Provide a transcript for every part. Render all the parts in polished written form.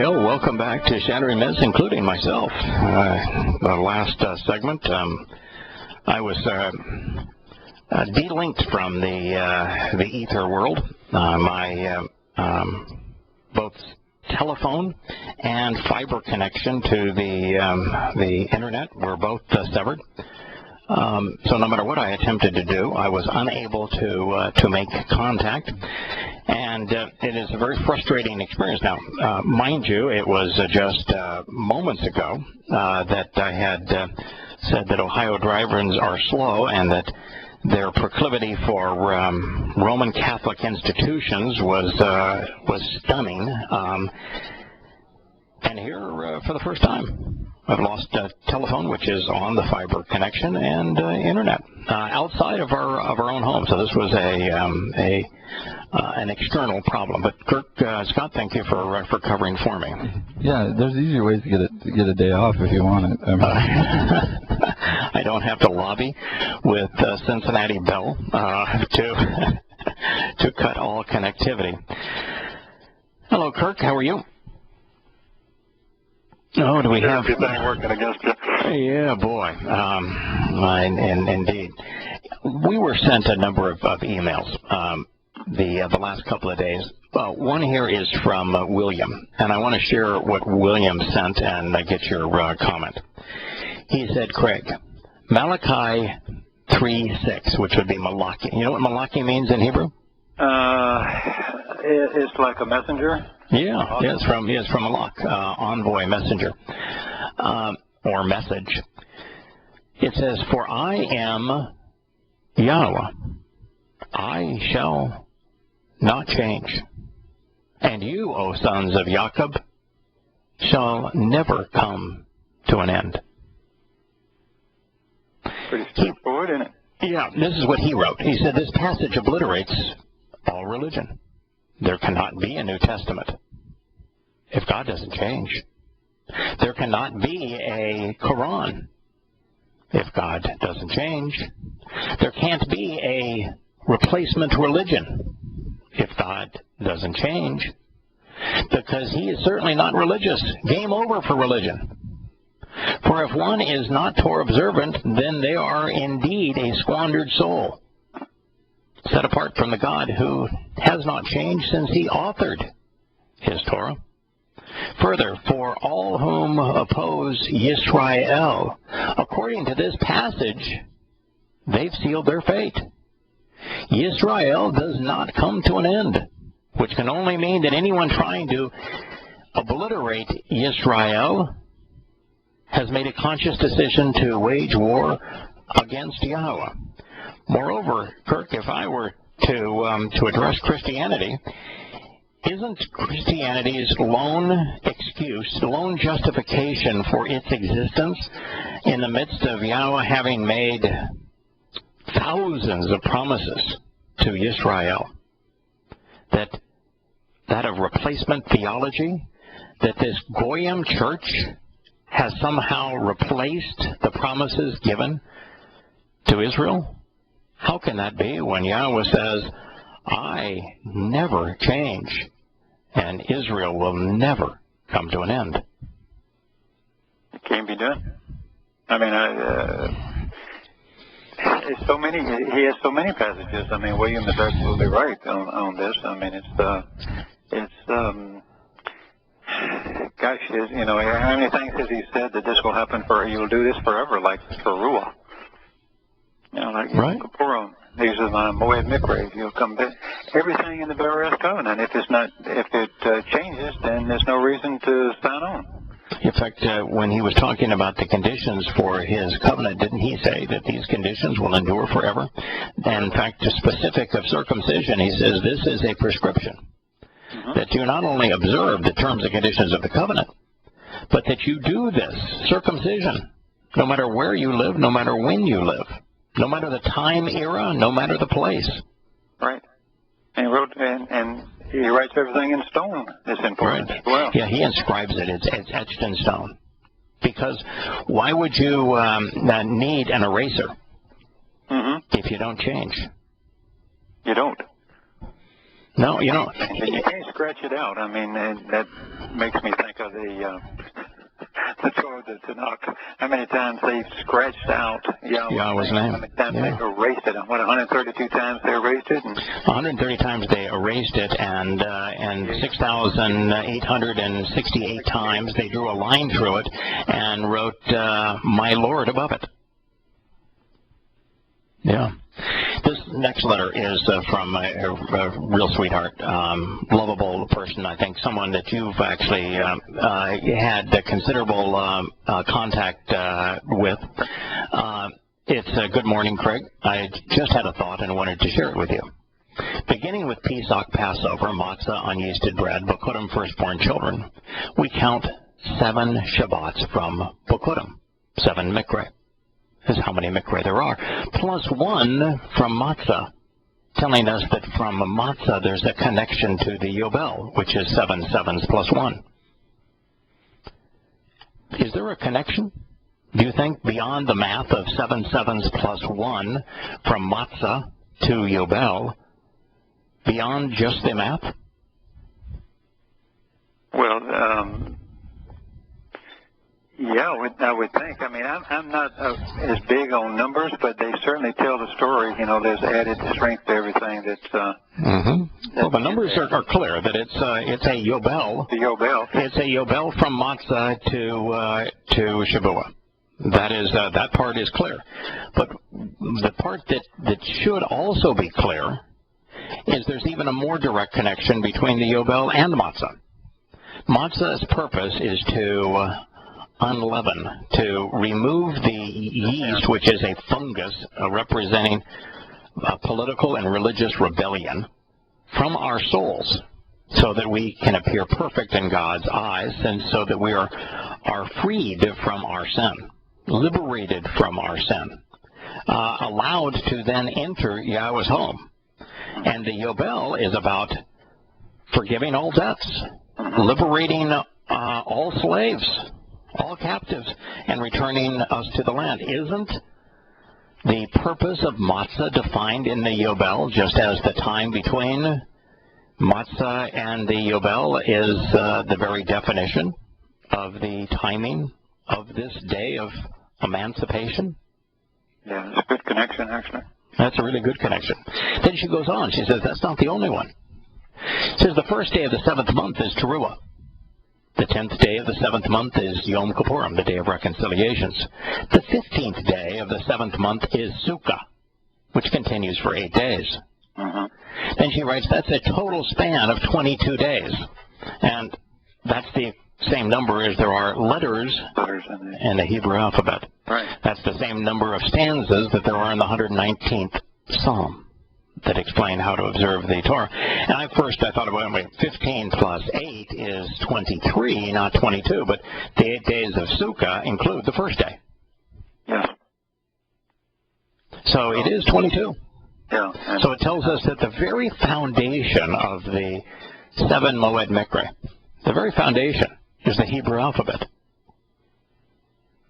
Well, welcome back to Shattering Myths, including myself. The last segment, I was delinked from the ether world. My both telephone and fiber connection to the internet were both severed. So no matter what I attempted to do, I was unable to make contact. And it is a very frustrating experience. Now, mind you, it was just moments ago that I had said that Ohio drive-ins are slow and that their proclivity for Roman Catholic institutions was stunning. And here, for the first time, I've lost telephone, which is on the fiber connection, and internet outside of our own home. So this was an external problem. But Kirk, Scott, thank you for covering for me. Yeah, there's easier ways to get a day off if you want it. I don't have to lobby with Cincinnati Bell to cut all connectivity. Hello, Kirk. How are you? Oh, do we have everything working against you? Yeah, boy. Indeed. We were sent a number of emails the last couple of days. One here is from William, and I want to share what William sent and get your comment. He said, Craig, Malachi 3:6, which would be Malachi. You know what Malachi means in Hebrew? It's like a messenger. Yeah, it's from Malach, envoy, messenger, or message. It says, "For I am Yahowah, I shall not change, and you, O sons of Jacob, shall never come to an end." Pretty straightforward, isn't it? Yeah, this is what he wrote. He said, this passage obliterates all religion. There cannot be a New Testament if God doesn't change. There cannot be a Quran if God doesn't change. There can't be a replacement religion if God doesn't change, because he is certainly not religious. Game over for religion. For if one is not Torah observant, then they are indeed a squandered soul, set apart from the God who has not changed since he authored his Torah. Further, for all whom oppose Yisrael, according to this passage, they've sealed their fate. Yisrael does not come to an end, which can only mean that anyone trying to obliterate Yisrael has made a conscious decision to wage war against Yahowah. Moreover, Kirk, if I were to address Christianity, isn't Christianity's lone excuse, lone justification for its existence in the midst of Yahowah having made thousands of promises to Israel, that of replacement theology, that this Goyim church has somehow replaced the promises given to Israel? How can that be when Yahowah says, I never change, and Israel will never come to an end? It can't be done. I mean, it's so many. He has so many passages. I mean, William is absolutely right on this. I mean, gosh, you know, how many times has he said that this will happen you'll do this forever, like for Ruah? You know, like right. Purim. These are my Moed Mikrah. You'll come back. Everything in the Be'ereth covenant. If it changes, then there's no reason to sign on. In fact, when he was talking about the conditions for his covenant, didn't he say that these conditions will endure forever? And in fact, specific of circumcision, he says this is a prescription. That you not only observe the terms and conditions of the covenant, but that you do this circumcision, no matter where you live, no matter when you live, no matter the time era, no matter the place. Right. And he writes everything in stone. It's important as well. Yeah, he inscribes it. It's etched in stone. Because why would you need an eraser if you don't change? You don't. No, you know. And you can't scratch it out. I mean, that makes me think of the Torah, the Tanakh. How many times they've scratched out Yahweh's name? How many times they've erased it? What, 132 times they erased it? 130 times they erased it, and 6,868 times they drew a line through it and wrote "My Lord" above it. Yeah. This next letter is from a real sweetheart, lovable person, I think, someone that you've actually had considerable contact with. It's Good morning, Craig. I just had a thought and wanted to share it with you. Beginning with Pesach, Passover, matzah, unyeasted bread, Bokutim, firstborn children, we count 7 Shabbats from Bokutim, 7 Mikre. Is how many mikre there are, plus 1 from matzah, telling us that from matzah there's a connection to the Yobel, which is 7 sevens plus 1. Is there a connection, do you think, beyond the math of 7 sevens plus 1 from matzah to Yobel, beyond just the math? Well, yeah, I would think. I mean, I'm not as big on numbers, but they certainly tell the story. You know, there's added strength to everything that's... Well, the numbers are clear, that it's a Yobel. The Yobel. It's a Yobel from matzah to Shavuot. That part is clear. But the part that should also be clear is there's even a more direct connection between the Yobel and matzah. Matzah's purpose is to unleaven, to remove the yeast, which is a fungus representing political and religious rebellion, from our souls, so that we can appear perfect in God's eyes, and so that we are freed from our sin, liberated from our sin, allowed to then enter Yahweh's home. And the Yobel is about forgiving all debts, liberating all slaves, all captives, and returning us to the land. Isn't the purpose of matzah defined in the Yobel, just as the time between matzah and the Yobel is the very definition of the timing of this day of emancipation? Yeah, it's a good connection, actually. That's a really good connection. Then she goes on. She says, that's not the only one. She says, the first day of the 7th month is Teruah. The 10th day of the 7th month is Yom Kippurim, the Day of Reconciliations. The 15th day of the 7th month is Sukkah, which continues for 8 days. Then she writes, that's a total span of 22 days. And that's the same number as there are letters in the Hebrew alphabet. Right. That's the same number of stanzas that there are in the 119th Psalm that explain how to observe the Torah. And I thought about, wait, 15 plus 8 is 23, not 22, but the 8 days of Sukkah include the first day. Yes. So it is 22. Yeah. So it tells us that the very foundation of the 7 Moed Mikre, the very foundation, is the Hebrew alphabet.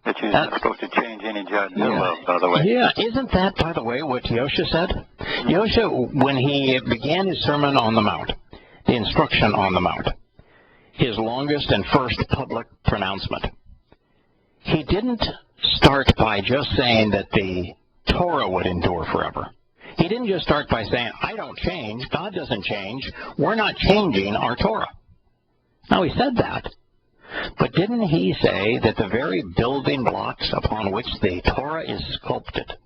That you're not supposed to change any jot of, by the way. Yeah, isn't that, by the way, what Yosha said? Yosha, when he began his Sermon on the Mount, the instruction on the Mount, his longest and first public pronouncement, he didn't start by just saying that the Torah would endure forever. He didn't just start by saying, I don't change, God doesn't change, we're not changing our Torah. Now, he said that. But didn't he say that the very building blocks upon which the Torah is sculpted,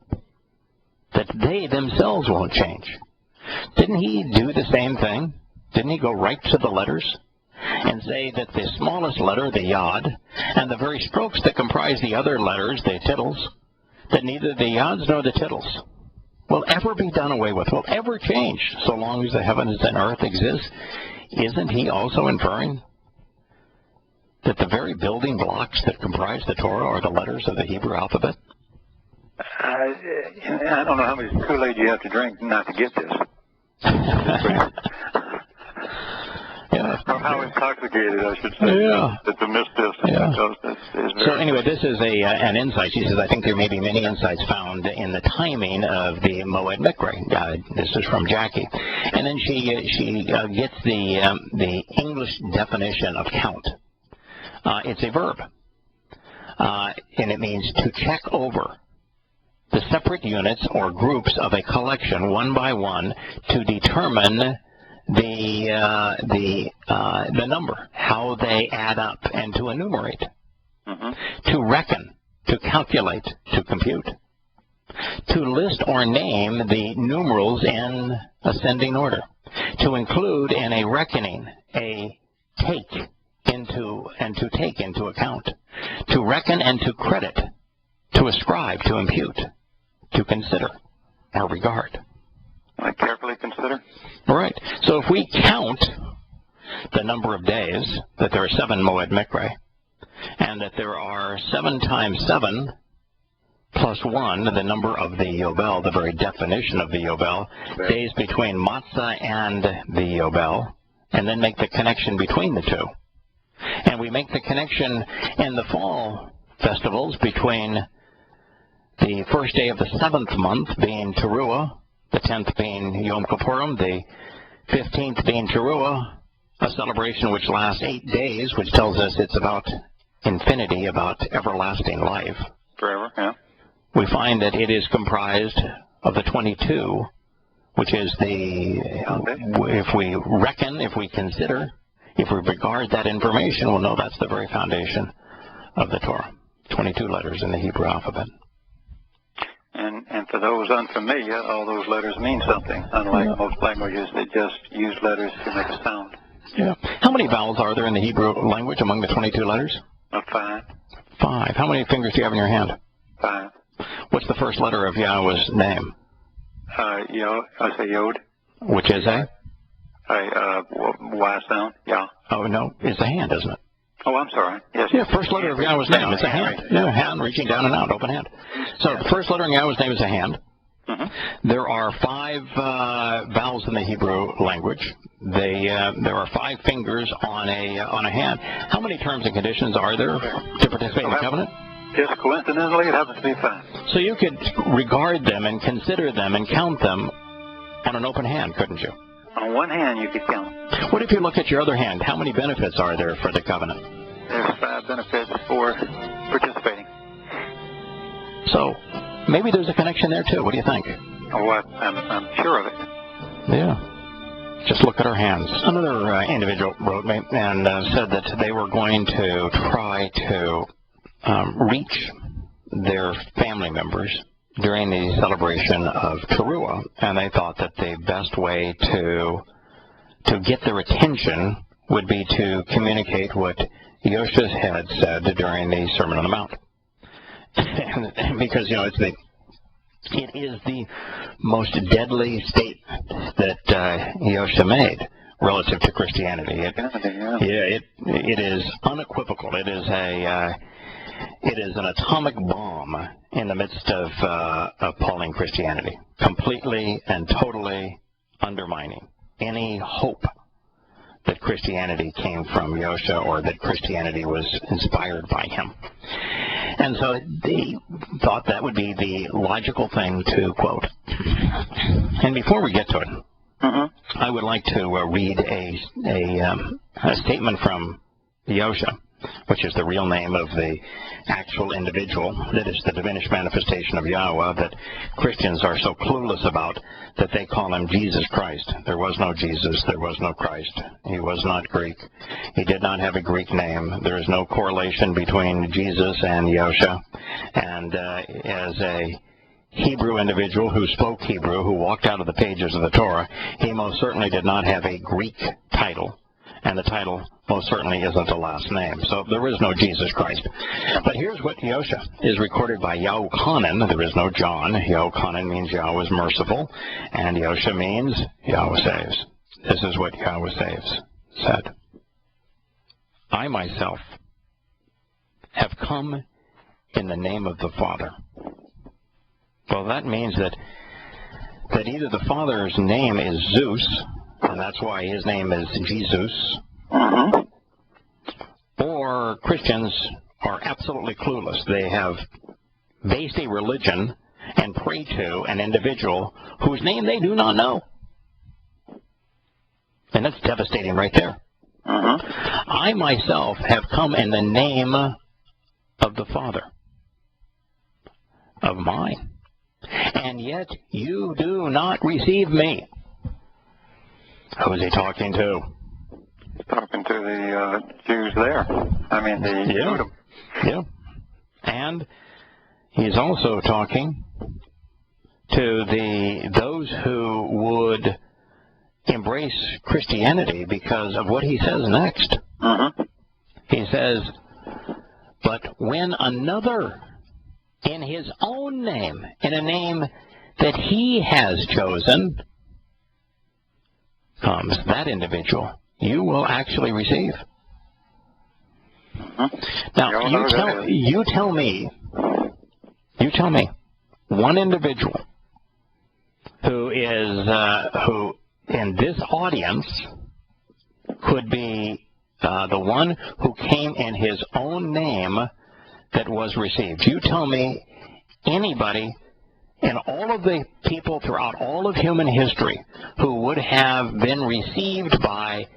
that they themselves won't change? Didn't he do the same thing? Didn't he go right to the letters and say that the smallest letter, the yod, and the very strokes that comprise the other letters, the tittles, that neither the yods nor the tittles will ever be done away with, will ever change so long as the heavens and earth exist? Isn't he also inferring that the very building blocks that comprise the Torah are the letters of the Hebrew alphabet? I don't know how much Kool-Aid you have to drink not to get this. Yeah. Or how intoxicated, I should say. Yeah. That the mist is. Yeah. Is very So anyway, this is an insight. She says, I think there may be many insights found in the timing of the Moed Mikre. This is from Jackie. And then she gets the English definition of count. It's a verb. And it means to check over the separate units or groups of a collection one by one to determine the number, how they add up, and to enumerate, to reckon, to calculate, to compute, to list or name the numerals in ascending order, to include in a reckoning, a take into and to take into account, to reckon and to credit, to ascribe, to impute, to consider or regard. I carefully consider. All right. So if we count the number of days, that there are 7 Moed Mikre, and that there are 7 times 7 plus 1, the number of the Yobel, the very definition of the Yobel, days between Matzah and the Yobel, and then make the connection between the two. And we make the connection in the fall festivals between the first day of the 7th month being Teruah, the 10th being Yom Kippurim, the 15th being Teruah, a celebration which lasts 8 days, which tells us it's about infinity, about everlasting life. Forever, yeah. We find that it is comprised of the 22, which is if we reckon, if we consider, if we regard that information, we'll know that's the very foundation of the Torah. 22 letters in the Hebrew alphabet. And for those unfamiliar, all those letters mean something, unlike most languages that just use letters to make a sound. Yeah. How many vowels are there in the Hebrew language among the 22 letters? 5. 5. How many fingers do you have in your hand? 5. What's the first letter of Yahweh's name? I say Yod. Which is a? Y sound, yeah. Oh, no, it's a hand, isn't it? Oh, I'm sorry. Yes. Yeah, first letter of Yahweh's name. It's a hand. Yeah, hand reaching down and out, open hand. So the first letter in Yahweh's name is a hand. There are 5 vowels in the Hebrew language. There are 5 fingers on a hand. How many terms and conditions are there to participate in the covenant? Just coincidentally, it happens to be 5. So you could regard them and consider them and count them on an open hand, couldn't you? On one hand, you could count. What if you look at your other hand? How many benefits are there for the covenant? There's 5 benefits for participating. So maybe there's a connection there too. What do you think? Oh, I'm sure of it. Yeah. Just look at our hands. Another individual wrote me and said that they were going to try to reach their family members during the celebration of Teruah, and they thought that the best way to get their attention would be to communicate what Yosha's had said during the Sermon on the Mount. Because, it is the most deadly statement that Yosha made relative to Christianity. It is unequivocal. It is an atomic bomb in the midst of appalling Christianity, completely and totally undermining any hope that Christianity came from Yosha or that Christianity was inspired by him. And so they thought that would be the logical thing to quote. And before we get to it, I would like to read a statement from Yosha, which is the real name of the actual individual, that is the diminished manifestation of Yahowah that Christians are so clueless about that they call him Jesus Christ. There was no Jesus, there was no Christ. He was not Greek. He did not have a Greek name. There is no correlation between Jesus and Yosha. And as a Hebrew individual who spoke Hebrew, who walked out of the pages of the Torah, he most certainly did not have a Greek title. And the title most certainly isn't a last name. So there is no Jesus Christ. But here's what Yosha is recorded by Yahowah. There is no John. Yahowah means Yahweh is merciful. And Yosha means Yahweh saves. This is what Yahweh saves said. I myself have come in the name of the Father. Well, that means that either the Father's name is Zeus, and that's why his name is Jesus. Mm-hmm. Or Christians are absolutely clueless. They have based a religion and pray to an individual whose name they do not know. And that's devastating right there. Mm-hmm. I myself have come in the name of the Father of mine, and yet you do not receive me. Who is he talking to? He's talking to the Jews there. I mean, the Judah. Yeah. And he's also talking to those who would embrace Christianity because of what he says next. Mm-hmm. He says, but when another in his own name, in a name that he has chosen, comes, that individual, you will actually receive. Mm-hmm. Now, you tell me, one individual who in this audience could be the one who came in his own name that was received. You tell me anybody in all of the people throughout all of human history who would have been received by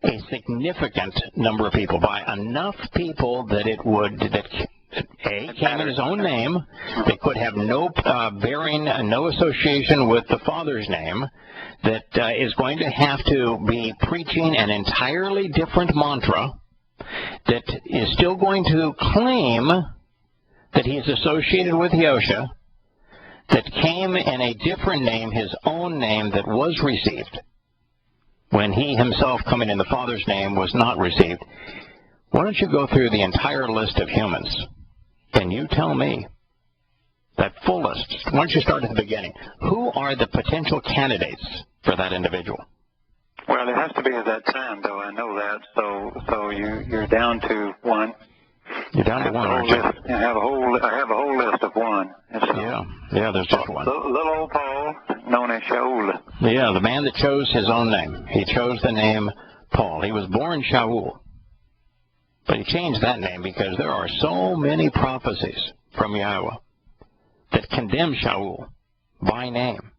a significant number of people, by enough people that came in his own name, they could have no bearing, no association with the Father's name, that is going to have to be preaching an entirely different mantra, that is still going to claim that he is associated with Yahowah, that came in a different name, his own name that was received, when he himself coming in the Father's name was not received. Why don't you go through the entire list of humans, and you tell me that full list. Why don't you start at the beginning? Who are the potential candidates for that individual? Well, it has to be at that time, though. I know that. So you're down to one. You're down to one, aren't you? I have a whole list of one. Yeah, there's just one. Little old Paul, known as Shaul. Yeah, the man that chose his own name. He chose the name Paul. He was born Shaul. But he changed that name because there are so many prophecies from Yahowah that condemn Shaul by name.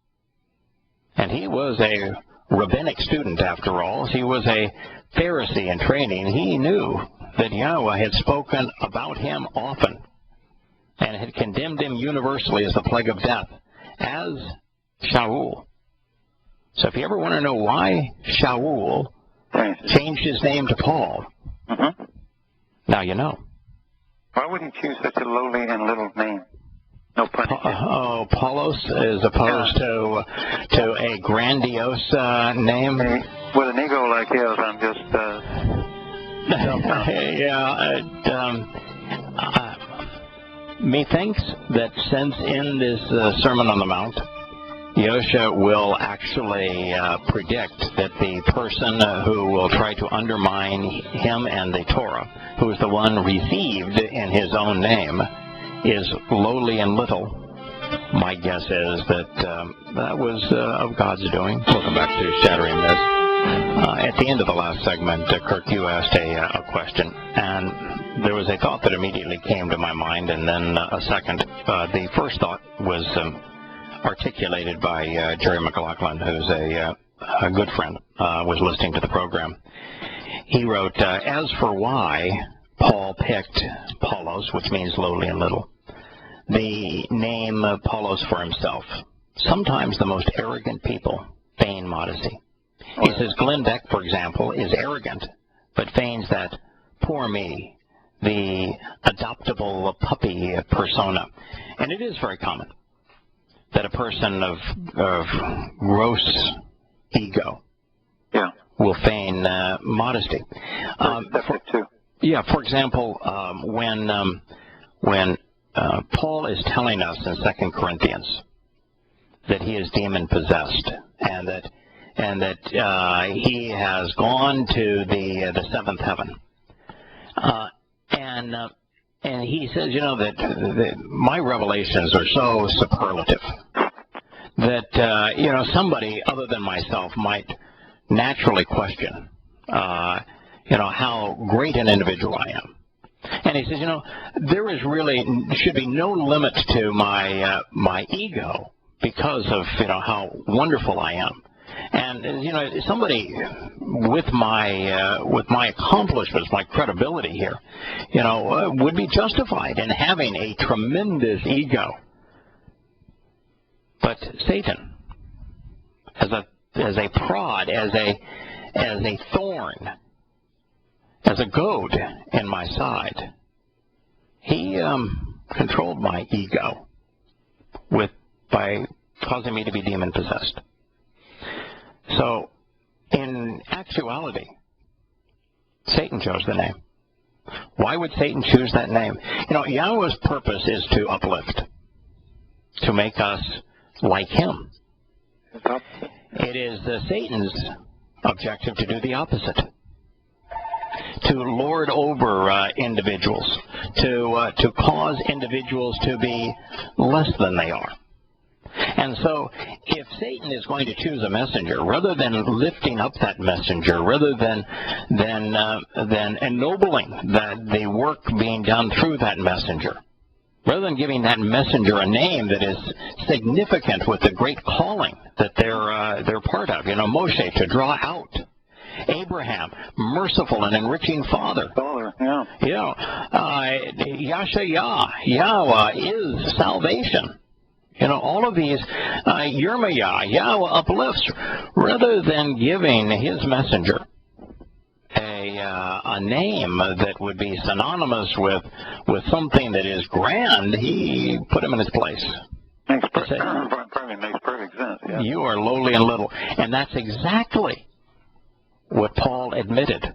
And he was a rabbinic student, after all. He was a Pharisee in training. He knew that Yahowah had spoken about him often and had condemned him universally as the plague of death, as Shaul. So if you ever want to know why Shaul changed his name to Paul, now you know. Why would he choose such a lowly and little name? No pun intended. Paulos, as opposed to a grandiose name. With an ego like his, I'm just. Methinks that since in this Sermon on the Mount, Yahowah will actually predict that the person who will try to undermine him and the Torah, who is the one received in his own name, is lowly and little. My guess is that that was of God's doing. Welcome back to Shattering Myths. At the end of the last segment, Kirk, you asked a question, and there was a thought that immediately came to my mind, and then a second. The first thought was articulated by Jerry McLaughlin, who's a good friend, was listening to the program. He wrote, as for why Paul picked Paulos, which means lowly and little, the name Paulos for himself, sometimes the most arrogant people feign modesty. He says Glenn Beck, for example, is arrogant, but feigns that poor me, the adoptable puppy persona. And it is very common that a person of gross ego will feign modesty. For example, when Paul is telling us in 2 Corinthians that he is demon possessed, and that he has gone to the seventh heaven, and he says, that my revelations are so superlative that somebody other than myself might naturally question, how great an individual I am. And he says, there is really should be no limit to my ego because of how wonderful I am. And somebody with my accomplishments, my credibility here, would be justified in having a tremendous ego. But Satan, as a prod, as a thorn, as a goad in my side, he controlled my ego by causing me to be demon-possessed. So, in actuality, Satan chose the name. Why would Satan choose that name? Yahowah's purpose is to uplift, to make us like him. It is Satan's objective to do the opposite, to lord over individuals, to cause individuals to be less than they are. And so, if Satan is going to choose a messenger, rather than lifting up that messenger, rather than ennobling the work being done through that messenger, rather than giving that messenger a name that is significant with the great calling that they're part of, Moshe, to draw out. Abraham, merciful and enriching father. Yahweh is salvation. All of these, Yahweh uplifts, rather than giving his messenger a name that would be synonymous with something that is grand, he put him in his place. Makes perfect sense. Yeah. You are lowly and little. And that's exactly what Paul admitted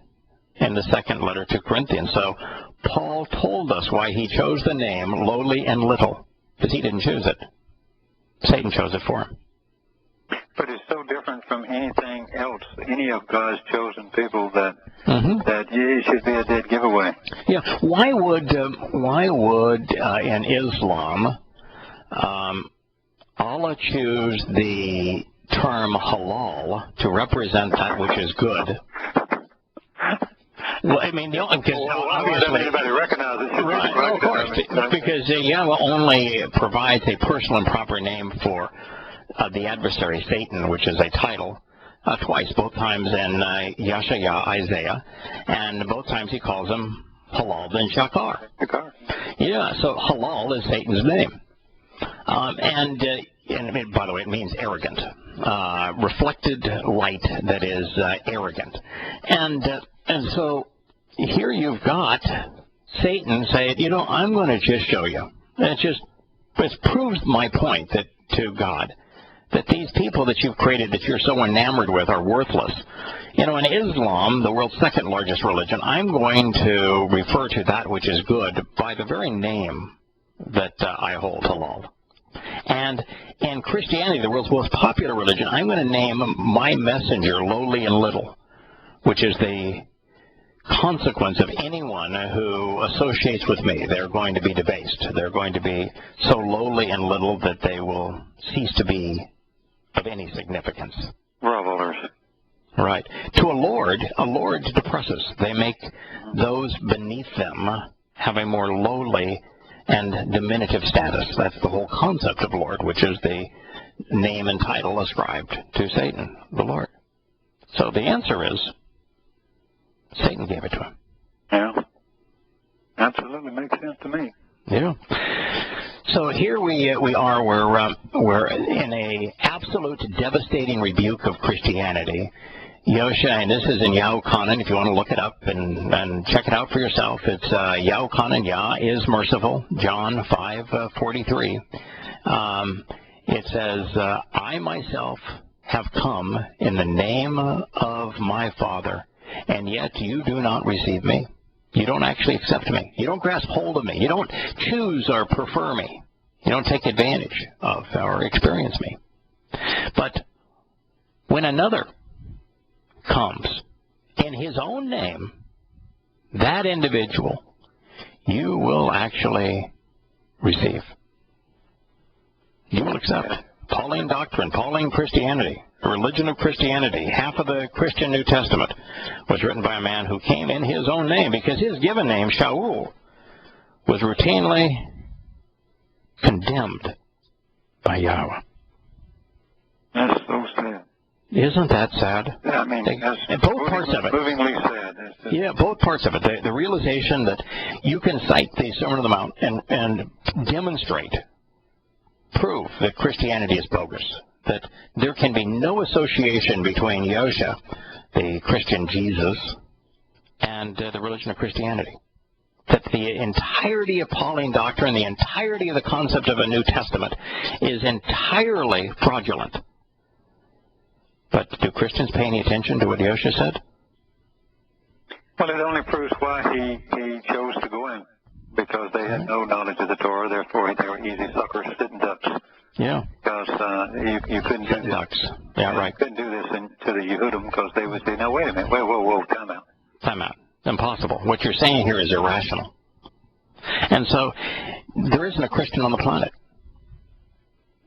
in the second letter to Corinthians. So Paul told us why he chose the name lowly and little, because he didn't choose it. Satan chose it for him. But it's so different from anything else, any of God's chosen people, that it should be a dead giveaway. Yeah. Why would in Islam Allah choose the term halal to represent that which is good? Well, I mean, obviously, anybody recognizes it. Right, of course, because Yahweh only provides a personal and proper name for the adversary, Satan, which is a title, twice, both times in Yahshua, Isaiah, and both times he calls him Halal ben Shakar. Yeah, so Halal is Satan's name. And by the way, it means arrogant. Reflected light that is arrogant. And so here you've got Satan say, I'm going to just show you. And it proves my point to God that these people that you've created that you're so enamored with are worthless. In Islam, the world's second largest religion, I'm going to refer to that which is good by the very name that I hold, halal. And in Christianity, the world's most popular religion, I'm going to name my messenger lowly and little, which is the consequence of anyone who associates with me. They're going to be debased. They're going to be so lowly and little that they will cease to be of any significance. Grovelers. Right. To a lord depresses. They make those beneath them have a more lowly and diminutive status. That's the whole concept of Lord, which is the name and title ascribed to Satan, the Lord. So the answer is Satan gave it to him. Yeah. Absolutely makes sense to me. Yeah. So here we are. We're in a absolute devastating rebuke of Christianity. Yosha, and this is in Yahowah, if you want to look it up and check it out for yourself. It's Yahowah, Yah is merciful, John 5:43. It says, I myself have come in the name of my Father, and yet you do not receive me. You don't actually accept me. You don't grasp hold of me. You don't choose or prefer me. You don't take advantage of or experience me. But when another comes in his own name, that individual you will actually receive. You will accept Pauline doctrine, Pauline Christianity. The religion of Christianity, half of the Christian New Testament, was written by a man who came in his own name because his given name, Shaul, was routinely condemned by Yahowah. That's so sad. Isn't that sad? Yeah, I mean, that's both parts of it. Movingly sad. Yeah, both parts of it. The realization that you can cite the Sermon on the Mount and demonstrate, prove that Christianity is bogus, that there can be no association between Yahusha, the Christian Jesus, and the religion of Christianity. That the entirety of Pauline doctrine, the entirety of the concept of a New Testament is entirely fraudulent. But do Christians pay any attention to what Yahusha said? Well, it only proves why he chose to go in, because they had no knowledge of the Torah, therefore they were easy suckers, sitting ducks. Yeah. Because you couldn't do this. Ducks. Yeah, right. You couldn't do this to the Yehudim because they would say, "No, wait a minute, whoa, time out." Time out. Impossible. What you're saying here is irrational. And so there isn't a Christian on the planet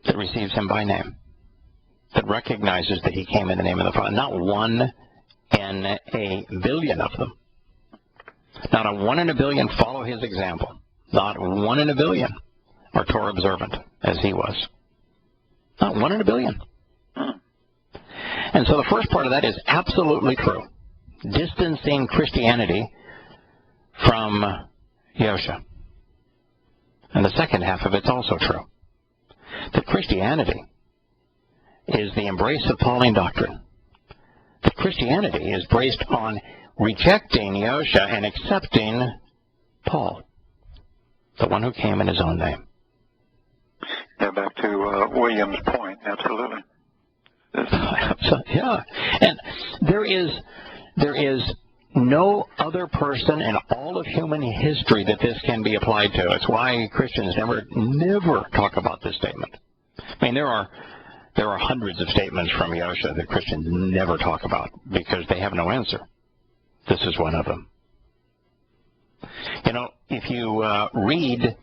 that receives him by name, that recognizes that he came in the name of the Father. Not one in a billion of them. Not a one in a billion follow his example. Not one in a billion are Torah observant, as he was. Not one in a billion. And so the first part of that is absolutely true. Distancing Christianity from Yahusha. And the second half of it's also true. That Christianity is the embrace of Pauline doctrine. That Christianity is based on rejecting Yahusha and accepting Paul, the one who came in his own name. Yeah, back to William's point, absolutely. Yeah, and there is no other person in all of human history that this can be applied to. It's why Christians never talk about this statement. I mean, there are hundreds of statements from Yahusha that Christians never talk about because they have no answer. This is one of them. You know, if you read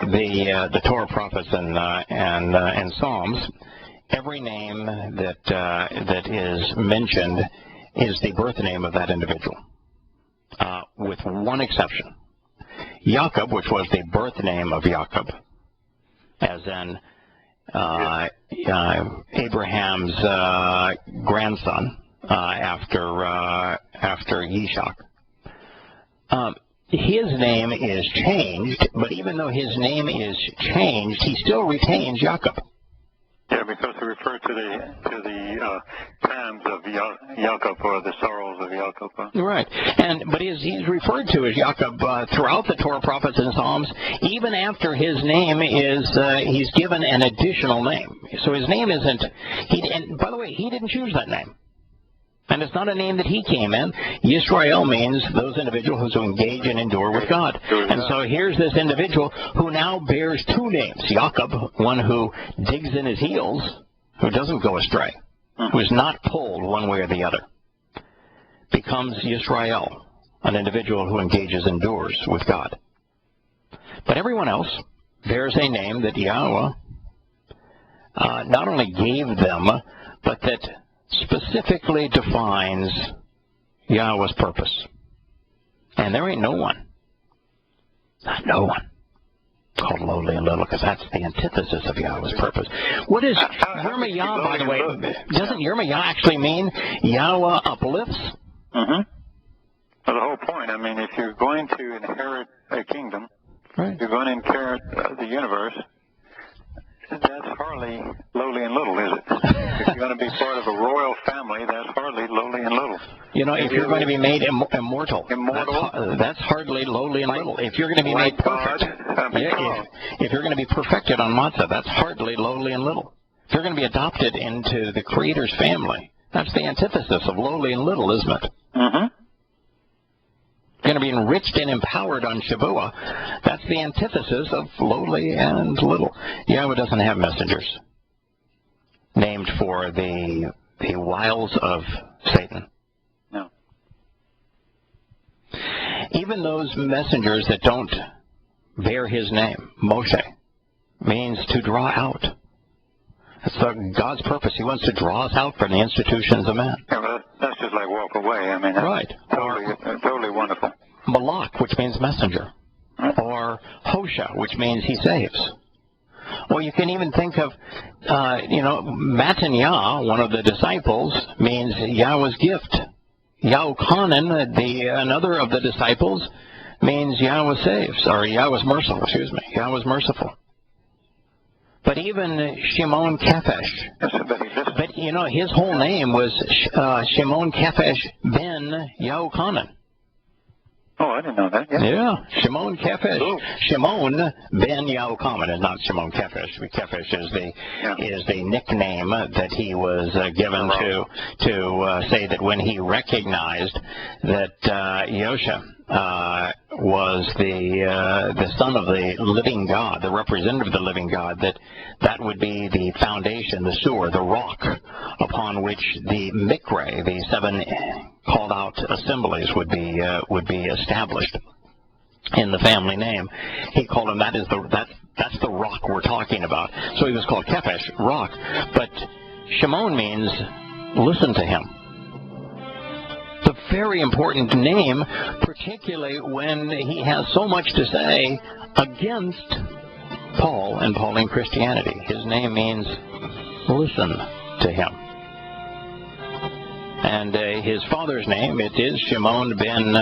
the Torah, prophets, and Psalms, every name that is mentioned is the birth name of that individual, with one exception. Jacob, which was the birth name of Jacob, as in Abraham's grandson after Yishak. His name is changed, but even though his name is changed, he still retains Jacob. Yeah, because he referred to the times of Jacob, or the sorrows of Jacob. Right, but he's referred to as Jacob throughout the Torah, prophets, and Psalms. Even after his name is, he's given an additional name. So his name isn't. And by the way, he didn't choose that name. And it's not a name that he came in. Yisrael means those individuals who engage and endure with God. And so here's this individual who now bears two names. Jacob, one who digs in his heels, who doesn't go astray, who is not pulled one way or the other, becomes Yisrael, an individual who engages and endures with God. But everyone else bears a name that Yahowah not only gave them, but that specifically defines Yahowah's purpose. And there ain't no one called lowly and little, because that's the antithesis of Yahowah's purpose. What is Yirmiyah, by the way? Doesn't Yirmiyah actually mean Yahowah uplifts? Mm-hmm. Well, the whole point, I mean, if you're going to inherit a kingdom, right, you're going to inherit the universe, that's hardly lowly and little, is it? If you're going to be part of a royal family, that's hardly lowly and little. You know, if you're going to be made immortal, that's hardly lowly and little. If you're going to be made perfect, if you're going to be perfected on matzah, that's hardly lowly and little. If you're going to be adopted into the Creator's family, that's the antithesis of lowly and little, isn't it? Mm-hmm. Going to be enriched and empowered on Shavuah. That's the antithesis of lowly and little. Yahowah doesn't have messengers named for the wiles of Satan. No. Even those messengers that don't bear his name, Moshe, means to draw out. That's God's purpose. He wants to draw us out from the institutions of man. Yeah, well, that's just like walk away. I mean, that's Right. totally wonderful. Malak, which means messenger. Or Hosha, which means he saves. Well, you can even think of, Matanyah, one of the disciples, means Yahweh's gift. Yahukanan, another of the disciples, means Yahweh saves, or Yahweh's merciful, Yahweh's merciful. But even Shimon Kefesh, but his whole name was Shimon Kefesh ben Yahukanan. Oh, I didn't know that. Yeah, Shimon Kefesh. Ooh. Shimon ben Yahukanan is not Shimon Kefesh. Kefesh is the nickname that he was given to say that when he recognized that Yosha was the son of the living God, the representative of the living God, that would be the foundation, the sewer, the rock upon which the mikre, the 7 called out assemblies would be established in the family name. He called him that's the rock we're talking about. So he was called Kefesh, rock. But Shimon means listen to him. It's a very important name, particularly when he has so much to say against Paul and Pauline Christianity. His name means listen to him. And his father's name, it is Shimon ben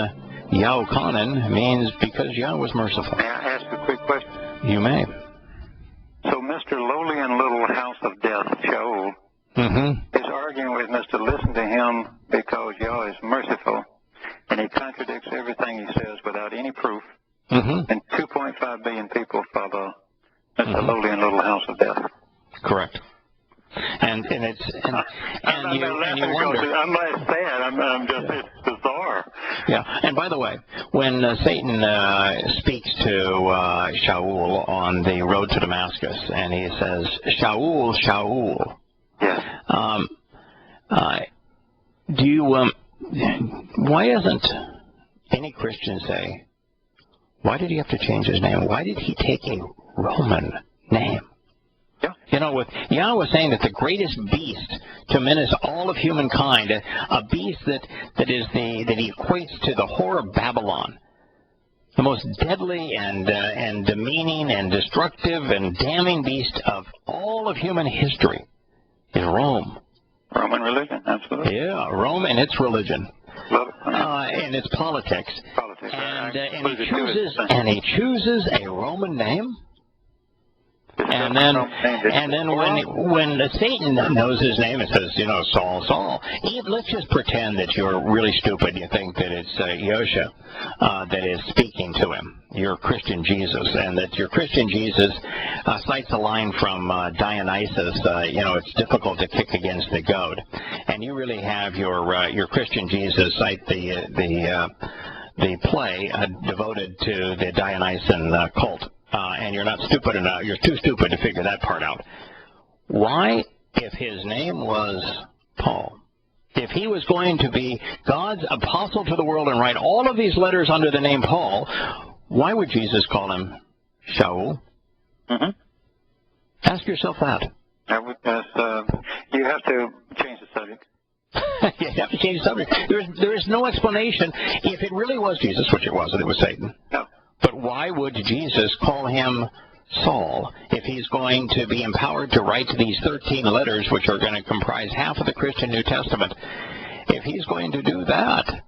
Yahukanan, means because Yah was merciful. May I ask a quick question? You may. So Mr. Lowly and Little House of Death, Shaul, is arguing with Mr. Listen to him because Yah is merciful, and he contradicts everything he says without any proof. And 2.5 billion people follow Mr. Lowly and Little House of Death. Correct. And you wonder. I'm not sad. I'm just, it's bizarre. Yeah. And by the way, when Satan speaks to Shaul on the road to Damascus, and he says, "Shaul, Shaul." Yes. Why doesn't any Christian say, why did he have to change his name? Why did he take a Roman name? Yeah. With Yahweh saying that the greatest beast to menace all of humankind, a beast that he equates to the whore of Babylon, the most deadly and demeaning and destructive and damning beast of all of human history, is Rome. Roman religion, absolutely. Yeah, Rome and its religion. Love it. And its politics. And he chooses a Roman name. And then when Satan knows his name, it says, Saul, Saul. Let's just pretend that you're really stupid. You think that it's Yosha that is speaking to him, your Christian Jesus, and that your Christian Jesus cites a line from Dionysus. It's difficult to kick against the goad, and you really have your Christian Jesus cite the play devoted to the Dionysian cult. And you're not stupid enough. You're too stupid to figure that part out. Why, if his name was Paul, if he was going to be God's apostle to the world and write all of these letters under the name Paul, why would Jesus call him Shaul? Ask yourself that. You have to change the subject. You have to change the subject. There is no explanation. If it really was Jesus, which it wasn't, it was Satan. No. But why would Jesus call him Saul if he's going to be empowered to write these 13 letters, which are going to comprise half of the Christian New Testament? If he's going to do that,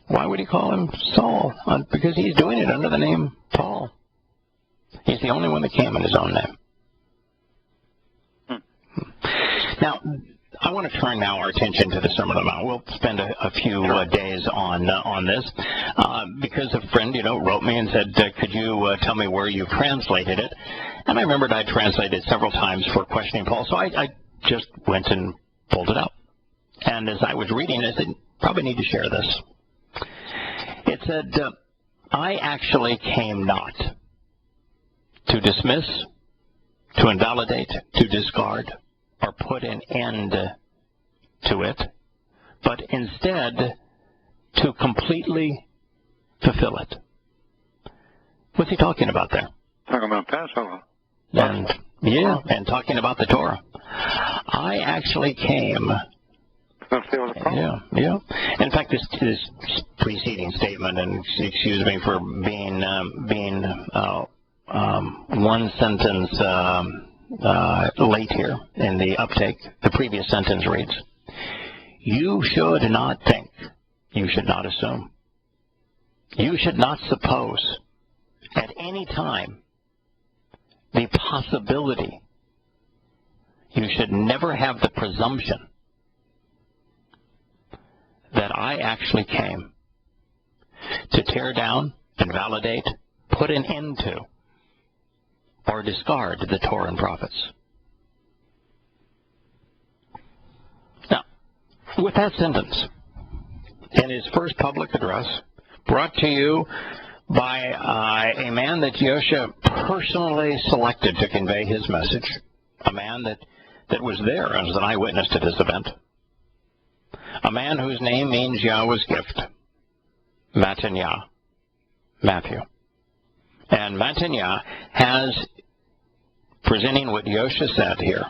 why would he call him Saul? Because he's doing it under the name Paul. He's the only one that came in his own name. Now, I want to turn now our attention to the Sermon on the Mount. We'll spend a few days on this because a friend, wrote me and said, could you tell me where you translated it? And I remembered I translated it several times for Questioning Paul, so I just went and pulled it out. And as I was reading it, I said, probably need to share this. It said, I actually came not to dismiss, to invalidate, to discard, or put an end to it, but instead to completely fulfill it. What's he talking about there? Talking about Passover. And Yeah, and talking about the Torah. I actually came... Yeah. In fact, this preceding statement, and excuse me for being one sentence late here in the uptake. The previous sentence reads, "You should not think, you should not assume, you should not suppose at any time the possibility, you should never have the presumption that I actually came to tear down, invalidate, put an end to, or discard the Torah and prophets." Now, with that sentence, in his first public address, brought to you by a man that Yosha personally selected to convey his message, a man that was there as an eyewitness to this event, a man whose name means Yahweh's gift, Matanya, Matthew. And Matanya has, presenting what Yosha said here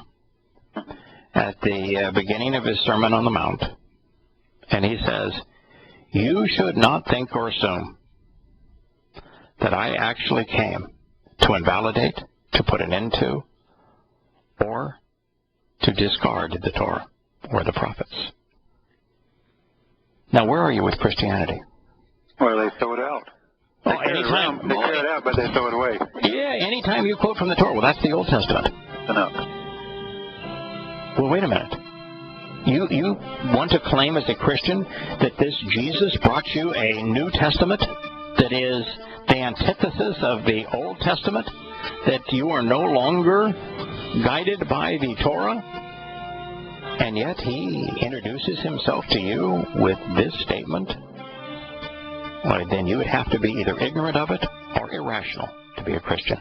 at the beginning of his Sermon on the Mount, and he says, "You should not think or assume that I actually came to invalidate, to put an end to, or to discard the Torah or the prophets." Now, where are you with Christianity? Well, they throw it out. They carry it out, but they throw it away. Yeah, anytime you quote from the Torah, well, that's the Old Testament. No. Well, wait a minute. You want to claim as a Christian that this Jesus brought you a New Testament that is the antithesis of the Old Testament, that you are no longer guided by the Torah, and yet he introduces himself to you with this statement? Well, then you would have to be either ignorant of it or irrational to be a Christian.